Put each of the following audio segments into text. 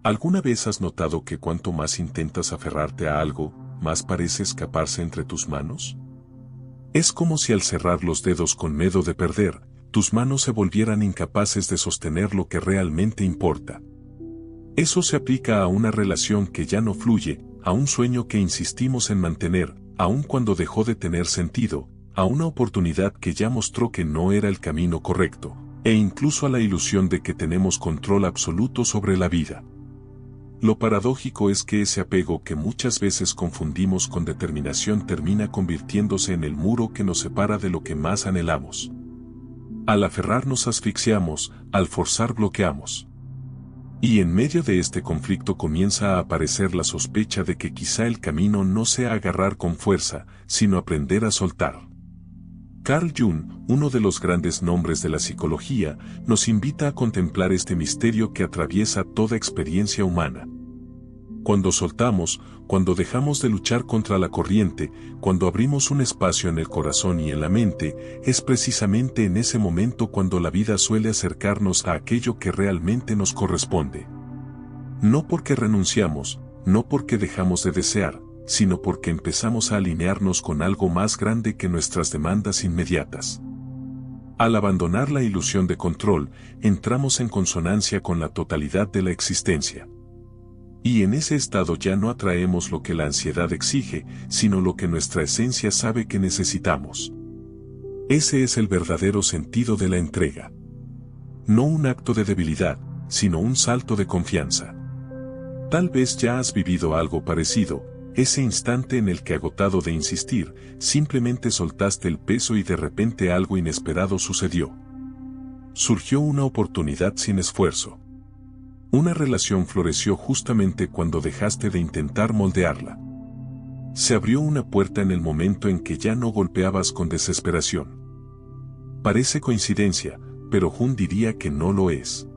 ¿Alguna vez has notado que cuanto más intentas aferrarte a algo, más parece escaparse entre tus manos? Es como si al cerrar los dedos con miedo de perder, tus manos se volvieran incapaces de sostener lo que realmente importa. Eso se aplica a una relación que ya no fluye, a un sueño que insistimos en mantener, aun cuando dejó de tener sentido, a una oportunidad que ya mostró que no era el camino correcto, e incluso a la ilusión de que tenemos control absoluto sobre la vida. Lo paradójico es que ese apego que muchas veces confundimos con determinación termina convirtiéndose en el muro que nos separa de lo que más anhelamos. Al aferrarnos asfixiamos, al forzar bloqueamos. Y en medio de este conflicto comienza a aparecer la sospecha de que quizá el camino no sea agarrar con fuerza, sino aprender a soltar. Carl Jung, uno de los grandes nombres de la psicología, nos invita a contemplar este misterio que atraviesa toda experiencia humana. Cuando soltamos, cuando dejamos de luchar contra la corriente, cuando abrimos un espacio en el corazón y en la mente, es precisamente en ese momento cuando la vida suele acercarnos a aquello que realmente nos corresponde. No porque renunciamos, no porque dejamos de desear, sino porque empezamos a alinearnos con algo más grande que nuestras demandas inmediatas. Al abandonar la ilusión de control, entramos en consonancia con la totalidad de la existencia. Y en ese estado ya no atraemos lo que la ansiedad exige, sino lo que nuestra esencia sabe que necesitamos. Ese es el verdadero sentido de la entrega. No un acto de debilidad, sino un salto de confianza. Tal vez ya has vivido algo parecido, ese instante en el que, agotado de insistir, simplemente soltaste el peso y de repente algo inesperado sucedió. Surgió una oportunidad sin esfuerzo. Una relación floreció justamente cuando dejaste de intentar moldearla. Se abrió una puerta en el momento en que ya no golpeabas con desesperación. Parece coincidencia, pero Jung diría que no lo es.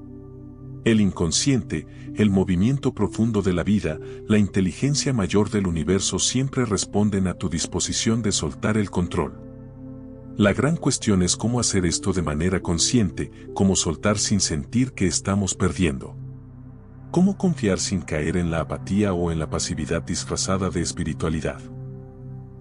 El inconsciente, el movimiento profundo de la vida, la inteligencia mayor del universo siempre responden a tu disposición de soltar el control. La gran cuestión es cómo hacer esto de manera consciente, cómo soltar sin sentir que estamos perdiendo. Cómo confiar sin caer en la apatía o en la pasividad disfrazada de espiritualidad.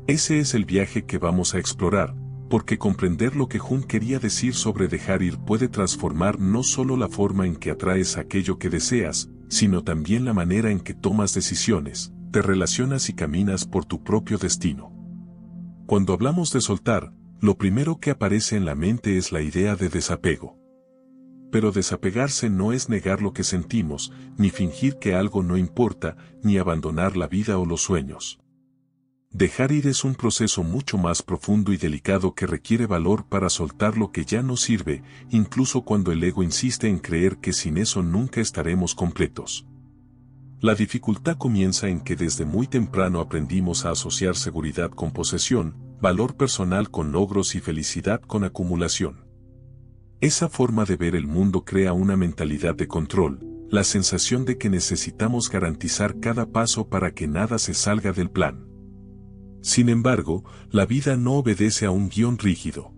Ese es el viaje que vamos a explorar, porque comprender lo que Jung quería decir sobre dejar ir puede transformar no solo la forma en que atraes aquello que deseas, sino también la manera en que tomas decisiones, te relacionas y caminas por tu propio destino. Cuando hablamos de soltar, lo primero que aparece en la mente es la idea de desapego. Pero desapegarse no es negar lo que sentimos, ni fingir que algo no importa, ni abandonar la vida o los sueños. Dejar ir es un proceso mucho más profundo y delicado que requiere valor para soltar lo que ya no sirve, incluso cuando el ego insiste en creer que sin eso nunca estaremos completos. La dificultad comienza en que desde muy temprano aprendimos a asociar seguridad con posesión, valor personal con logros y felicidad con acumulación. Esa forma de ver el mundo crea una mentalidad de control, la sensación de que necesitamos garantizar cada paso para que nada se salga del plan. Sin embargo, la vida no obedece a un guión rígido.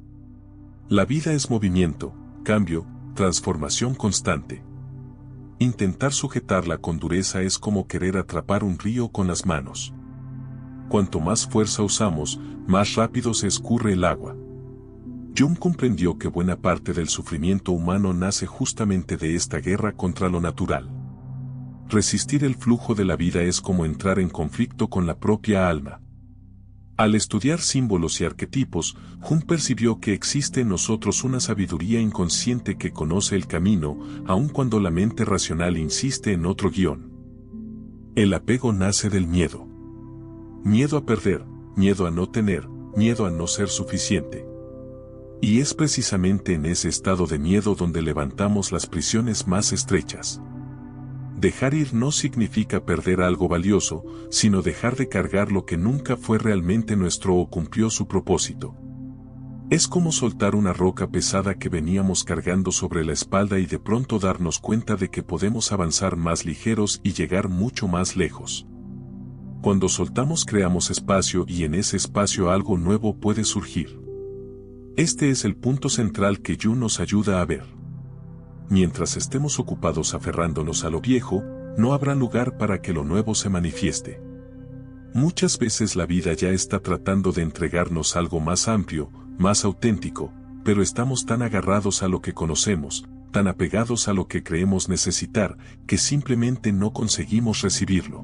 La vida es movimiento, cambio, transformación constante. Intentar sujetarla con dureza es como querer atrapar un río con las manos. Cuanto más fuerza usamos, más rápido se escurre el agua. Jung comprendió que buena parte del sufrimiento humano nace justamente de esta guerra contra lo natural. Resistir el flujo de la vida es como entrar en conflicto con la propia alma. Al estudiar símbolos y arquetipos, Jung percibió que existe en nosotros una sabiduría inconsciente que conoce el camino, aun cuando la mente racional insiste en otro guión. El apego nace del miedo. Miedo a perder, miedo a no tener, miedo a no ser suficiente. Y es precisamente en ese estado de miedo donde levantamos las prisiones más estrechas. Dejar ir no significa perder algo valioso, sino dejar de cargar lo que nunca fue realmente nuestro o cumplió su propósito. Es como soltar una roca pesada que veníamos cargando sobre la espalda y de pronto darnos cuenta de que podemos avanzar más ligeros y llegar mucho más lejos. Cuando soltamos creamos espacio y en ese espacio algo nuevo puede surgir. Este es el punto central que Jung nos ayuda a ver. Mientras estemos ocupados aferrándonos a lo viejo, no habrá lugar para que lo nuevo se manifieste. Muchas veces la vida ya está tratando de entregarnos algo más amplio, más auténtico, pero estamos tan agarrados a lo que conocemos, tan apegados a lo que creemos necesitar, que simplemente no conseguimos recibirlo.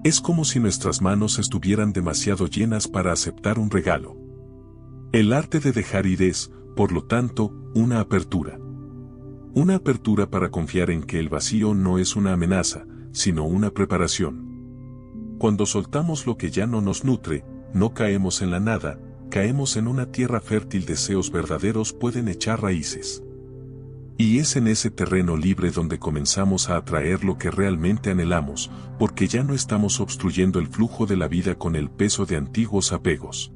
Es como si nuestras manos estuvieran demasiado llenas para aceptar un regalo. El arte de dejar ir es, por lo tanto, una apertura. Una apertura para confiar en que el vacío no es una amenaza, sino una preparación. Cuando soltamos lo que ya no nos nutre, no caemos en la nada, caemos en una tierra fértil. Deseos verdaderos pueden echar raíces. Y es en ese terreno libre donde comenzamos a atraer lo que realmente anhelamos, porque ya no estamos obstruyendo el flujo de la vida con el peso de antiguos apegos.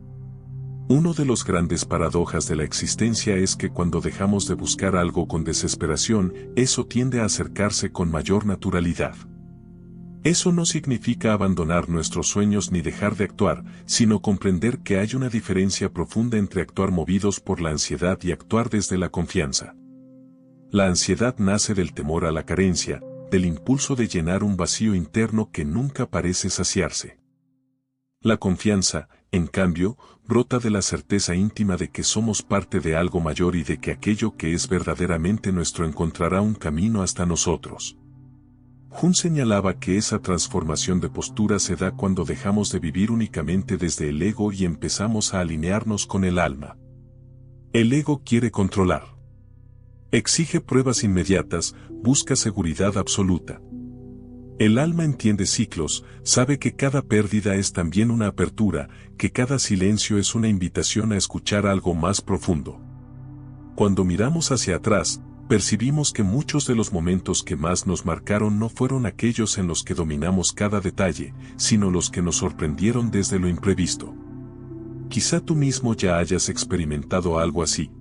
Uno de los grandes paradojas de la existencia es que cuando dejamos de buscar algo con desesperación, eso tiende a acercarse con mayor naturalidad. Eso no significa abandonar nuestros sueños ni dejar de actuar, sino comprender que hay una diferencia profunda entre actuar movidos por la ansiedad y actuar desde la confianza. La ansiedad nace del temor a la carencia, del impulso de llenar un vacío interno que nunca parece saciarse. La confianza, en cambio, brota de la certeza íntima de que somos parte de algo mayor y de que aquello que es verdaderamente nuestro encontrará un camino hasta nosotros. Jung señalaba que esa transformación de postura se da cuando dejamos de vivir únicamente desde el ego y empezamos a alinearnos con el alma. El ego quiere controlar. Exige pruebas inmediatas, busca seguridad absoluta. El alma entiende ciclos, sabe que cada pérdida es también una apertura, que cada silencio es una invitación a escuchar algo más profundo. Cuando miramos hacia atrás, percibimos que muchos de los momentos que más nos marcaron no fueron aquellos en los que dominamos cada detalle, sino los que nos sorprendieron desde lo imprevisto. Quizá tú mismo ya hayas experimentado algo así.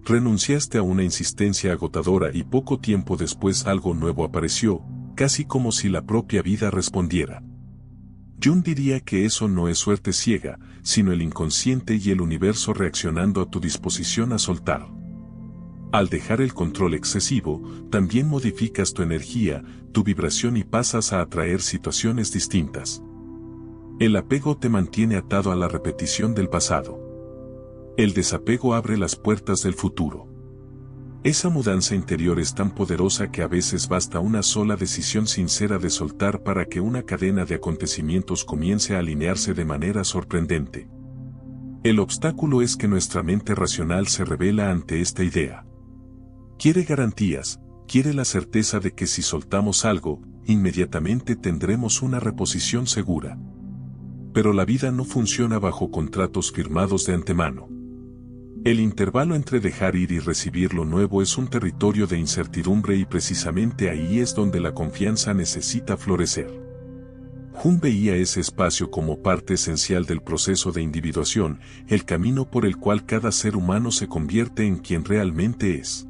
Renunciaste a una insistencia agotadora y poco tiempo después algo nuevo apareció, casi como si la propia vida respondiera. Jung diría que eso no es suerte ciega, sino el inconsciente y el universo reaccionando a tu disposición a soltar. Al dejar el control excesivo, también modificas tu energía, tu vibración y pasas a atraer situaciones distintas. El apego te mantiene atado a la repetición del pasado. El desapego abre las puertas del futuro. Esa mudanza interior es tan poderosa que a veces basta una sola decisión sincera de soltar para que una cadena de acontecimientos comience a alinearse de manera sorprendente. El obstáculo es que nuestra mente racional se revela ante esta idea. Quiere garantías, quiere la certeza de que si soltamos algo, inmediatamente tendremos una reposición segura. Pero la vida no funciona bajo contratos firmados de antemano. El intervalo entre dejar ir y recibir lo nuevo es un territorio de incertidumbre y precisamente ahí es donde la confianza necesita florecer. Jung veía ese espacio como parte esencial del proceso de individuación, el camino por el cual cada ser humano se convierte en quien realmente es.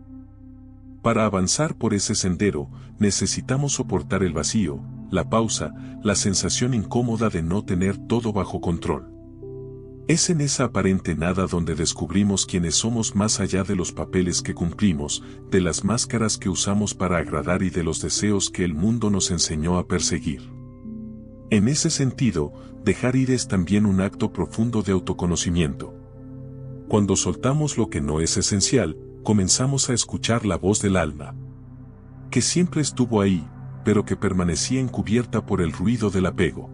Para avanzar por ese sendero, necesitamos soportar el vacío, la pausa, la sensación incómoda de no tener todo bajo control. Es en esa aparente nada donde descubrimos quiénes somos más allá de los papeles que cumplimos, de las máscaras que usamos para agradar y de los deseos que el mundo nos enseñó a perseguir. En ese sentido, dejar ir es también un acto profundo de autoconocimiento. Cuando soltamos lo que no es esencial, comenzamos a escuchar la voz del alma, que siempre estuvo ahí, pero que permanecía encubierta por el ruido del apego.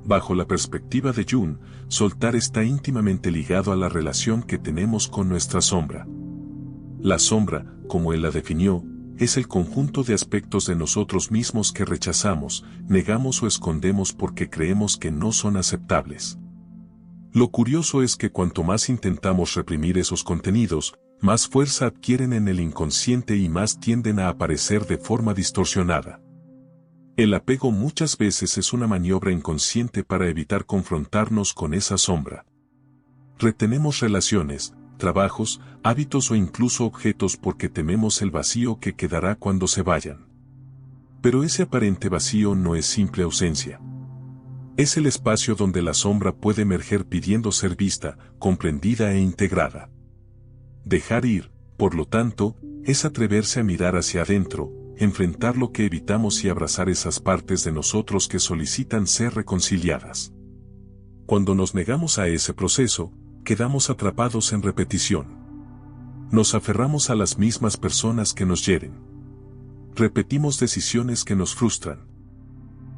Bajo la perspectiva de Jung, soltar está íntimamente ligado a la relación que tenemos con nuestra sombra. La sombra, como él la definió, es el conjunto de aspectos de nosotros mismos que rechazamos, negamos o escondemos porque creemos que no son aceptables. Lo curioso es que cuanto más intentamos reprimir esos contenidos, más fuerza adquieren en el inconsciente y más tienden a aparecer de forma distorsionada. El apego muchas veces es una maniobra inconsciente para evitar confrontarnos con esa sombra. Retenemos relaciones, trabajos, hábitos o incluso objetos porque tememos el vacío que quedará cuando se vayan. Pero ese aparente vacío no es simple ausencia. Es el espacio donde la sombra puede emerger pidiendo ser vista, comprendida e integrada. Dejar ir, por lo tanto, es atreverse a mirar hacia adentro, enfrentar lo que evitamos y abrazar esas partes de nosotros que solicitan ser reconciliadas. Cuando nos negamos a ese proceso, quedamos atrapados en repetición. Nos aferramos a las mismas personas que nos hieren. Repetimos decisiones que nos frustran.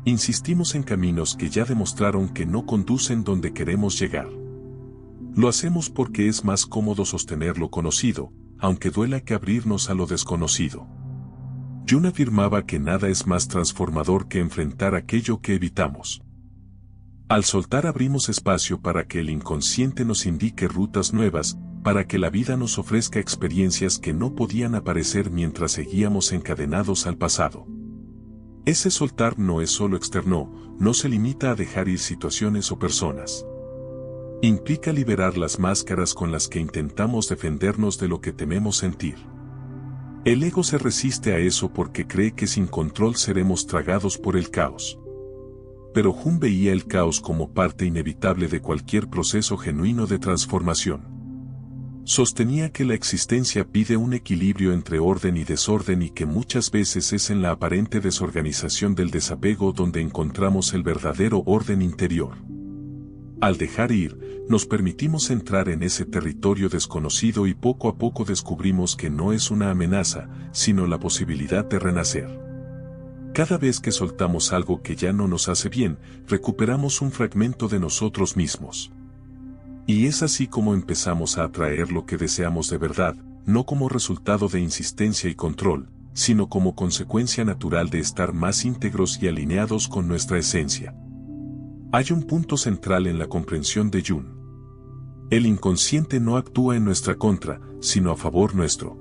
Insistimos en caminos que ya demostraron que no conducen donde queremos llegar. Lo hacemos porque es más cómodo sostener lo conocido, aunque duela que abrirnos a lo desconocido. Jung afirmaba que nada es más transformador que enfrentar aquello que evitamos. Al soltar abrimos espacio para que el inconsciente nos indique rutas nuevas, para que la vida nos ofrezca experiencias que no podían aparecer mientras seguíamos encadenados al pasado. Ese soltar no es solo externo, no se limita a dejar ir situaciones o personas. Implica liberar las máscaras con las que intentamos defendernos de lo que tememos sentir. El ego se resiste a eso porque cree que sin control seremos tragados por el caos. Pero Jung veía el caos como parte inevitable de cualquier proceso genuino de transformación. Sostenía que la existencia pide un equilibrio entre orden y desorden y que muchas veces es en la aparente desorganización del desapego donde encontramos el verdadero orden interior. Al dejar ir, nos permitimos entrar en ese territorio desconocido y poco a poco descubrimos que no es una amenaza, sino la posibilidad de renacer. Cada vez que soltamos algo que ya no nos hace bien, recuperamos un fragmento de nosotros mismos. Y es así como empezamos a atraer lo que deseamos de verdad, no como resultado de insistencia y control, sino como consecuencia natural de estar más íntegros y alineados con nuestra esencia. Hay un punto central en la comprensión de Jung. El inconsciente no actúa en nuestra contra, sino a favor nuestro.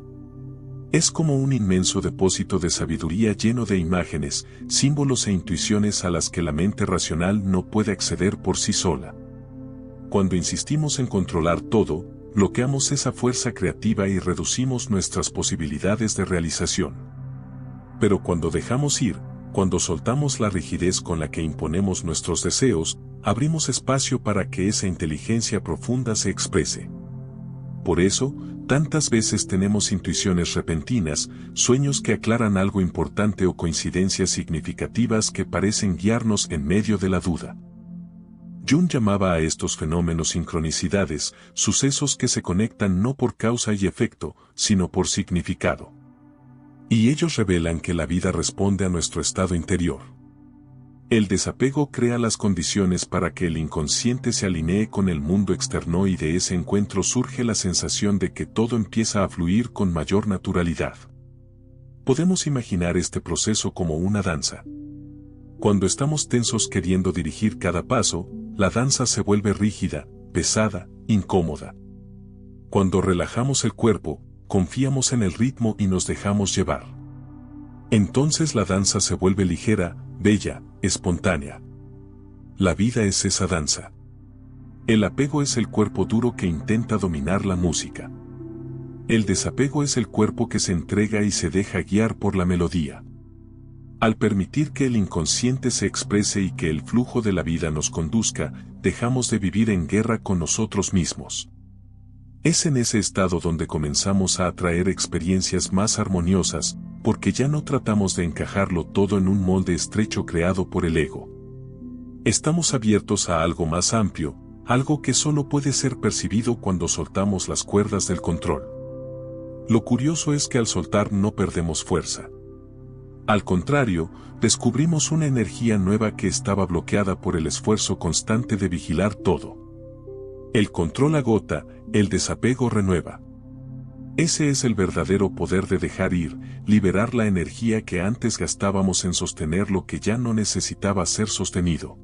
Es como un inmenso depósito de sabiduría lleno de imágenes, símbolos e intuiciones a las que la mente racional no puede acceder por sí sola. Cuando insistimos en controlar todo, bloqueamos esa fuerza creativa y reducimos nuestras posibilidades de realización. Pero cuando dejamos ir, cuando soltamos la rigidez con la que imponemos nuestros deseos, abrimos espacio para que esa inteligencia profunda se exprese. Por eso, tantas veces tenemos intuiciones repentinas, sueños que aclaran algo importante o coincidencias significativas que parecen guiarnos en medio de la duda. Jung llamaba a estos fenómenos sincronicidades, sucesos que se conectan no por causa y efecto, sino por significado. Y ellos revelan que la vida responde a nuestro estado interior. El desapego crea las condiciones para que el inconsciente se alinee con el mundo externo y de ese encuentro surge la sensación de que todo empieza a fluir con mayor naturalidad. Podemos imaginar este proceso como una danza. Cuando estamos tensos queriendo dirigir cada paso, la danza se vuelve rígida, pesada, incómoda. Cuando relajamos el cuerpo, confiamos en el ritmo y nos dejamos llevar. Entonces la danza se vuelve ligera, bella, espontánea. La vida es esa danza. El apego es el cuerpo duro que intenta dominar la música. El desapego es el cuerpo que se entrega y se deja guiar por la melodía. Al permitir que el inconsciente se exprese y que el flujo de la vida nos conduzca, dejamos de vivir en guerra con nosotros mismos. Es en ese estado donde comenzamos a atraer experiencias más armoniosas, porque ya no tratamos de encajarlo todo en un molde estrecho creado por el ego. Estamos abiertos a algo más amplio, algo que solo puede ser percibido cuando soltamos las cuerdas del control. Lo curioso es que al soltar no perdemos fuerza. Al contrario, descubrimos una energía nueva que estaba bloqueada por el esfuerzo constante de vigilar todo. El control agota, el desapego renueva. Ese es el verdadero poder de dejar ir, liberar la energía que antes gastábamos en sostener lo que ya no necesitaba ser sostenido.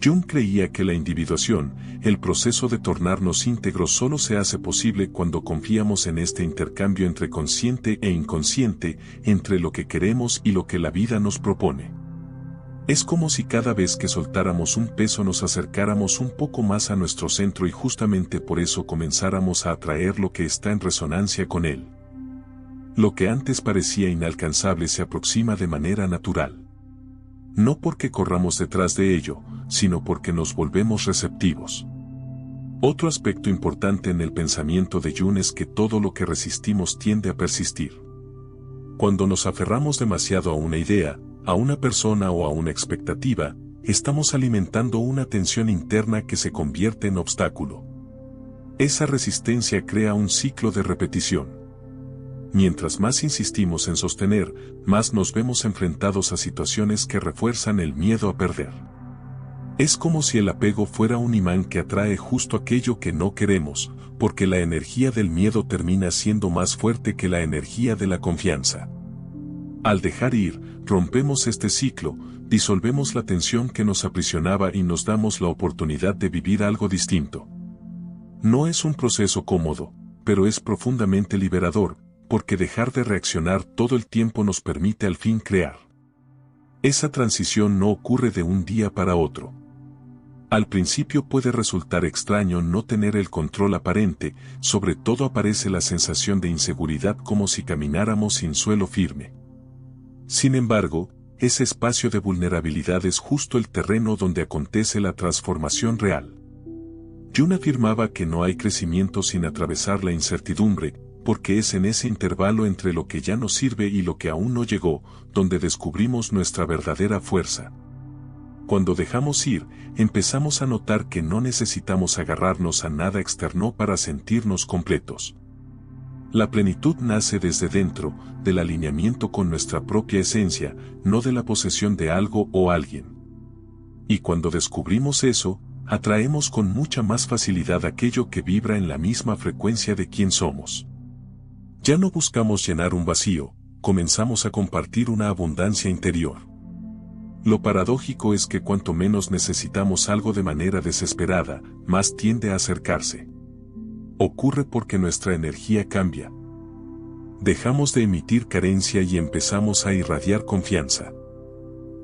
Jung creía que la individuación, el proceso de tornarnos íntegros solo se hace posible cuando confiamos en este intercambio entre consciente e inconsciente, entre lo que queremos y lo que la vida nos propone. Es como si cada vez que soltáramos un peso nos acercáramos un poco más a nuestro centro y justamente por eso comenzáramos a atraer lo que está en resonancia con él. Lo que antes parecía inalcanzable se aproxima de manera natural. No porque corramos detrás de ello, sino porque nos volvemos receptivos. Otro aspecto importante en el pensamiento de Jung es que todo lo que resistimos tiende a persistir. Cuando nos aferramos demasiado a una idea, a una persona o a una expectativa, estamos alimentando una tensión interna que se convierte en obstáculo. Esa resistencia crea un ciclo de repetición. Mientras más insistimos en sostener, más nos vemos enfrentados a situaciones que refuerzan el miedo a perder. Es como si el apego fuera un imán que atrae justo aquello que no queremos, porque la energía del miedo termina siendo más fuerte que la energía de la confianza. Al dejar ir, rompemos este ciclo, disolvemos la tensión que nos aprisionaba y nos damos la oportunidad de vivir algo distinto. No es un proceso cómodo, pero es profundamente liberador, porque dejar de reaccionar todo el tiempo nos permite al fin crear. Esa transición no ocurre de un día para otro. Al principio puede resultar extraño no tener el control aparente, sobre todo aparece la sensación de inseguridad como si camináramos sin suelo firme. Sin embargo, ese espacio de vulnerabilidad es justo el terreno donde acontece la transformación real. Jung afirmaba que no hay crecimiento sin atravesar la incertidumbre, porque es en ese intervalo entre lo que ya nos sirve y lo que aún no llegó, donde descubrimos nuestra verdadera fuerza. Cuando dejamos ir, empezamos a notar que no necesitamos agarrarnos a nada externo para sentirnos completos. La plenitud nace desde dentro, del alineamiento con nuestra propia esencia, no de la posesión de algo o alguien. Y cuando descubrimos eso, atraemos con mucha más facilidad aquello que vibra en la misma frecuencia de quien somos. Ya no buscamos llenar un vacío, comenzamos a compartir una abundancia interior. Lo paradójico es que cuanto menos necesitamos algo de manera desesperada, más tiende a acercarse. Ocurre porque nuestra energía cambia. Dejamos de emitir carencia y empezamos a irradiar confianza.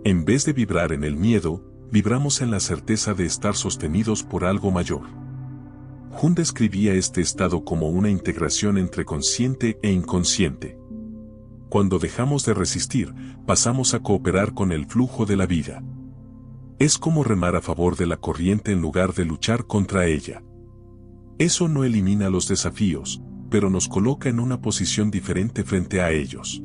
En vez de vibrar en el miedo, vibramos en la certeza de estar sostenidos por algo mayor. Jung describía este estado como una integración entre consciente e inconsciente. Cuando dejamos de resistir, pasamos a cooperar con el flujo de la vida. Es como remar a favor de la corriente en lugar de luchar contra ella. Eso no elimina los desafíos, pero nos coloca en una posición diferente frente a ellos.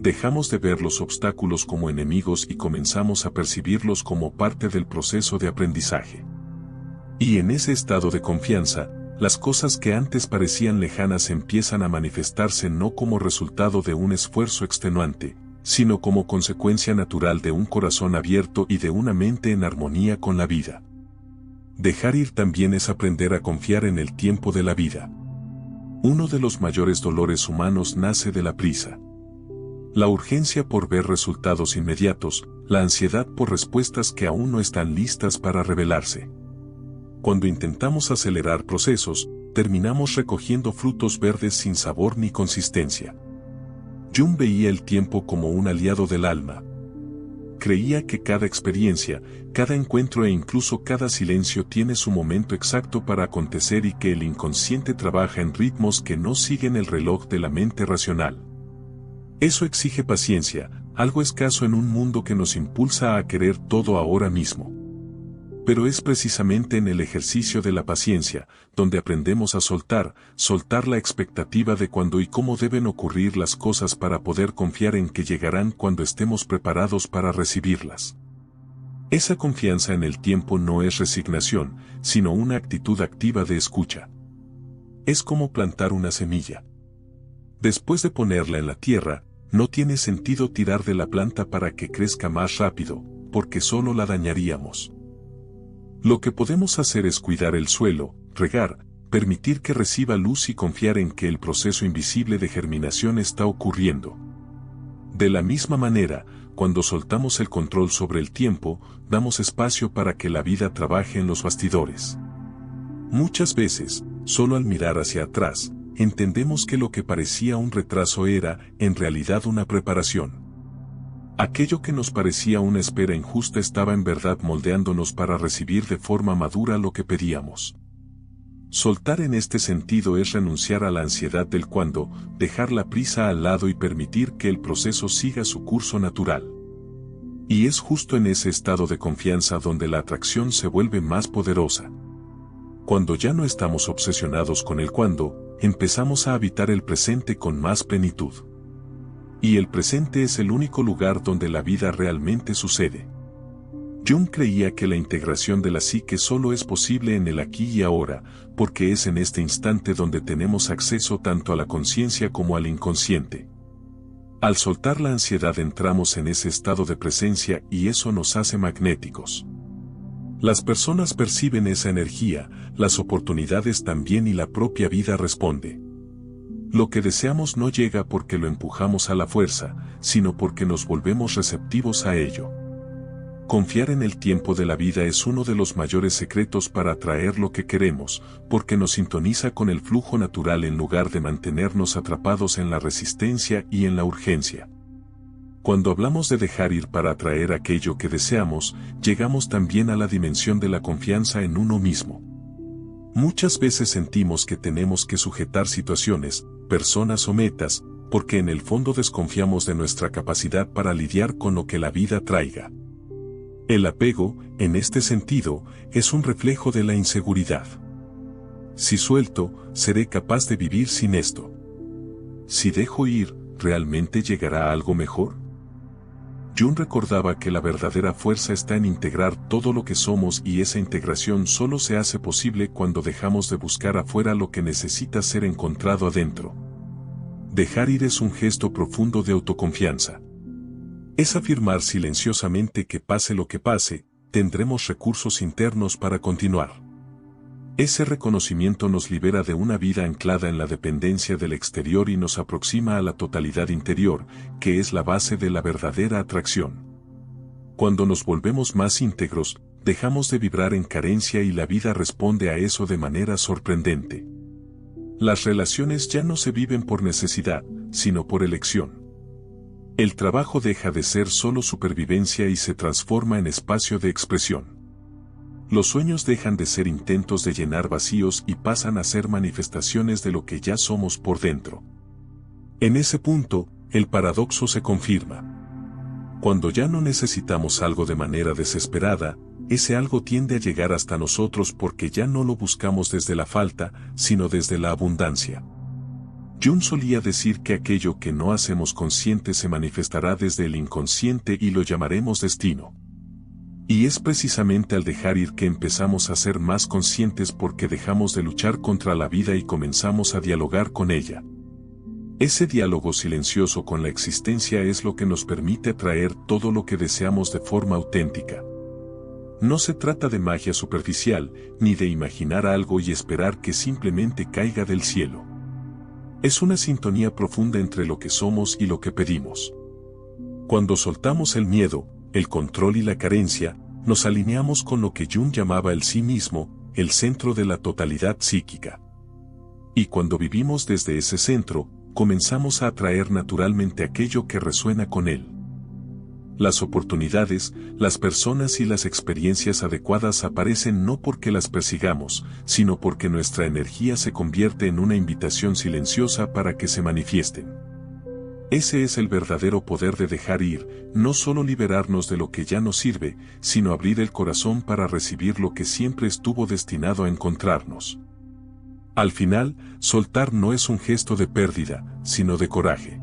Dejamos de ver los obstáculos como enemigos y comenzamos a percibirlos como parte del proceso de aprendizaje. Y en ese estado de confianza, las cosas que antes parecían lejanas empiezan a manifestarse no como resultado de un esfuerzo extenuante, sino como consecuencia natural de un corazón abierto y de una mente en armonía con la vida. Dejar ir también es aprender a confiar en el tiempo de la vida. Uno de los mayores dolores humanos nace de la prisa. La urgencia por ver resultados inmediatos, la ansiedad por respuestas que aún no están listas para revelarse. Cuando intentamos acelerar procesos, terminamos recogiendo frutos verdes sin sabor ni consistencia. Jung veía el tiempo como un aliado del alma. Creía que cada experiencia, cada encuentro e incluso cada silencio tiene su momento exacto para acontecer y que el inconsciente trabaja en ritmos que no siguen el reloj de la mente racional. Eso exige paciencia, algo escaso en un mundo que nos impulsa a querer todo ahora mismo. Pero es precisamente en el ejercicio de la paciencia, donde aprendemos a soltar la expectativa de cuándo y cómo deben ocurrir las cosas para poder confiar en que llegarán cuando estemos preparados para recibirlas. Esa confianza en el tiempo no es resignación, sino una actitud activa de escucha. Es como plantar una semilla. Después de ponerla en la tierra, no tiene sentido tirar de la planta para que crezca más rápido, porque solo la dañaríamos. Lo que podemos hacer es cuidar el suelo, regar, permitir que reciba luz y confiar en que el proceso invisible de germinación está ocurriendo. De la misma manera, cuando soltamos el control sobre el tiempo, damos espacio para que la vida trabaje en los bastidores. Muchas veces, solo al mirar hacia atrás, entendemos que lo que parecía un retraso era, en realidad, una preparación. Aquello que nos parecía una espera injusta estaba en verdad moldeándonos para recibir de forma madura lo que pedíamos. Soltar en este sentido es renunciar a la ansiedad del cuándo, dejar la prisa al lado y permitir que el proceso siga su curso natural. Y es justo en ese estado de confianza donde la atracción se vuelve más poderosa. Cuando ya no estamos obsesionados con el cuándo, empezamos a habitar el presente con más plenitud. Y el presente es el único lugar donde la vida realmente sucede. Jung creía que la integración de la psique solo es posible en el aquí y ahora, porque es en este instante donde tenemos acceso tanto a la conciencia como al inconsciente. Al soltar la ansiedad entramos en ese estado de presencia y eso nos hace magnéticos. Las personas perciben esa energía, las oportunidades también y la propia vida responde. Lo que deseamos no llega porque lo empujamos a la fuerza, sino porque nos volvemos receptivos a ello. Confiar en el tiempo de la vida es uno de los mayores secretos para atraer lo que queremos, porque nos sintoniza con el flujo natural en lugar de mantenernos atrapados en la resistencia y en la urgencia. Cuando hablamos de dejar ir para atraer aquello que deseamos, llegamos también a la dimensión de la confianza en uno mismo. Muchas veces sentimos que tenemos que sujetar situaciones, personas o metas, porque en el fondo desconfiamos de nuestra capacidad para lidiar con lo que la vida traiga. El apego, en este sentido, es un reflejo de la inseguridad. Si suelto, seré capaz de vivir sin esto. Si dejo ir, ¿realmente llegará algo mejor? Jung recordaba que la verdadera fuerza está en integrar todo lo que somos y esa integración solo se hace posible cuando dejamos de buscar afuera lo que necesita ser encontrado adentro. Dejar ir es un gesto profundo de autoconfianza. Es afirmar silenciosamente que pase lo que pase, tendremos recursos internos para continuar. Ese reconocimiento nos libera de una vida anclada en la dependencia del exterior y nos aproxima a la totalidad interior, que es la base de la verdadera atracción. Cuando nos volvemos más íntegros, dejamos de vibrar en carencia y la vida responde a eso de manera sorprendente. Las relaciones ya no se viven por necesidad, sino por elección. El trabajo deja de ser solo supervivencia y se transforma en espacio de expresión. Los sueños dejan de ser intentos de llenar vacíos y pasan a ser manifestaciones de lo que ya somos por dentro. En ese punto, el paradoxo se confirma. Cuando ya no necesitamos algo de manera desesperada, ese algo tiende a llegar hasta nosotros porque ya no lo buscamos desde la falta, sino desde la abundancia. Jung solía decir que aquello que no hacemos consciente se manifestará desde el inconsciente y lo llamaremos destino. Y es precisamente al dejar ir que empezamos a ser más conscientes porque dejamos de luchar contra la vida y comenzamos a dialogar con ella. Ese diálogo silencioso con la existencia es lo que nos permite atraer todo lo que deseamos de forma auténtica. No se trata de magia superficial, ni de imaginar algo y esperar que simplemente caiga del cielo. Es una sintonía profunda entre lo que somos y lo que pedimos. Cuando soltamos el miedo, el control y la carencia, nos alineamos con lo que Jung llamaba el sí mismo, el centro de la totalidad psíquica. Y cuando vivimos desde ese centro, comenzamos a atraer naturalmente aquello que resuena con él. Las oportunidades, las personas y las experiencias adecuadas aparecen no porque las persigamos, sino porque nuestra energía se convierte en una invitación silenciosa para que se manifiesten. Ese es el verdadero poder de dejar ir, no solo liberarnos de lo que ya no sirve, sino abrir el corazón para recibir lo que siempre estuvo destinado a encontrarnos. Al final, soltar no es un gesto de pérdida, sino de coraje.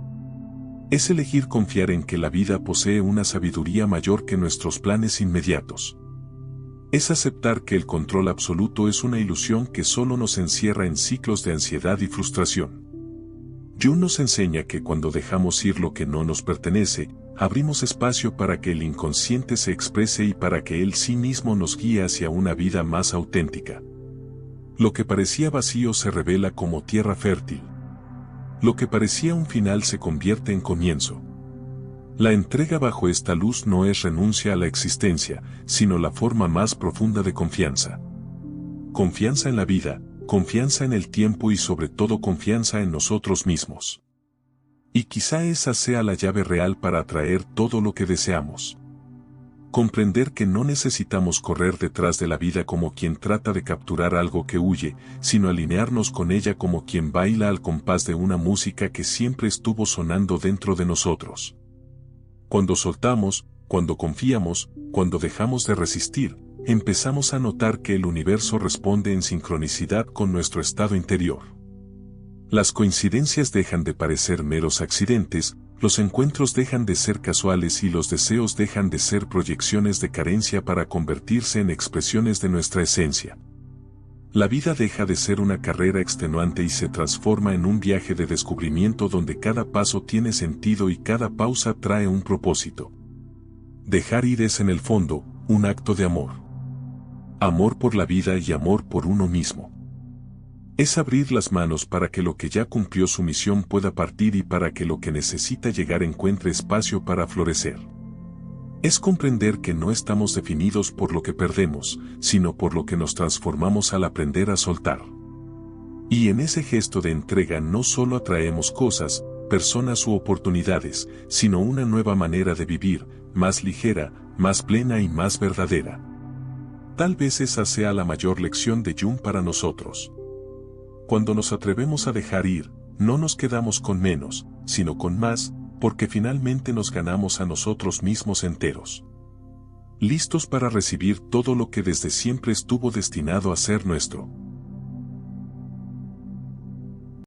Es elegir confiar en que la vida posee una sabiduría mayor que nuestros planes inmediatos. Es aceptar que el control absoluto es una ilusión que solo nos encierra en ciclos de ansiedad y frustración. Jung nos enseña que cuando dejamos ir lo que no nos pertenece, abrimos espacio para que el inconsciente se exprese y para que él sí mismo nos guíe hacia una vida más auténtica. Lo que parecía vacío se revela como tierra fértil. Lo que parecía un final se convierte en comienzo. La entrega bajo esta luz no es renuncia a la existencia, sino la forma más profunda de confianza. Confianza en la vida, confianza en el tiempo y sobre todo confianza en nosotros mismos. Y quizá esa sea la llave real para atraer todo lo que deseamos. Comprender que no necesitamos correr detrás de la vida como quien trata de capturar algo que huye, sino alinearnos con ella como quien baila al compás de una música que siempre estuvo sonando dentro de nosotros. Cuando soltamos, cuando confiamos, cuando dejamos de resistir, empezamos a notar que el universo responde en sincronicidad con nuestro estado interior. Las coincidencias dejan de parecer meros accidentes, Los encuentros dejan de ser casuales y los deseos dejan de ser proyecciones de carencia para convertirse en expresiones de nuestra esencia. La vida deja de ser una carrera extenuante y se transforma en un viaje de descubrimiento donde cada paso tiene sentido y cada pausa trae un propósito. Dejar ir es en el fondo, un acto de amor. Amor por la vida y amor por uno mismo. Es abrir las manos para que lo que ya cumplió su misión pueda partir y para que lo que necesita llegar encuentre espacio para florecer. Es comprender que no estamos definidos por lo que perdemos, sino por lo que nos transformamos al aprender a soltar. Y en ese gesto de entrega no solo atraemos cosas, personas u oportunidades, sino una nueva manera de vivir, más ligera, más plena y más verdadera. Tal vez esa sea la mayor lección de Jung para nosotros. Cuando nos atrevemos a dejar ir, no nos quedamos con menos, sino con más, porque finalmente nos ganamos a nosotros mismos enteros. Listos para recibir todo lo que desde siempre estuvo destinado a ser nuestro.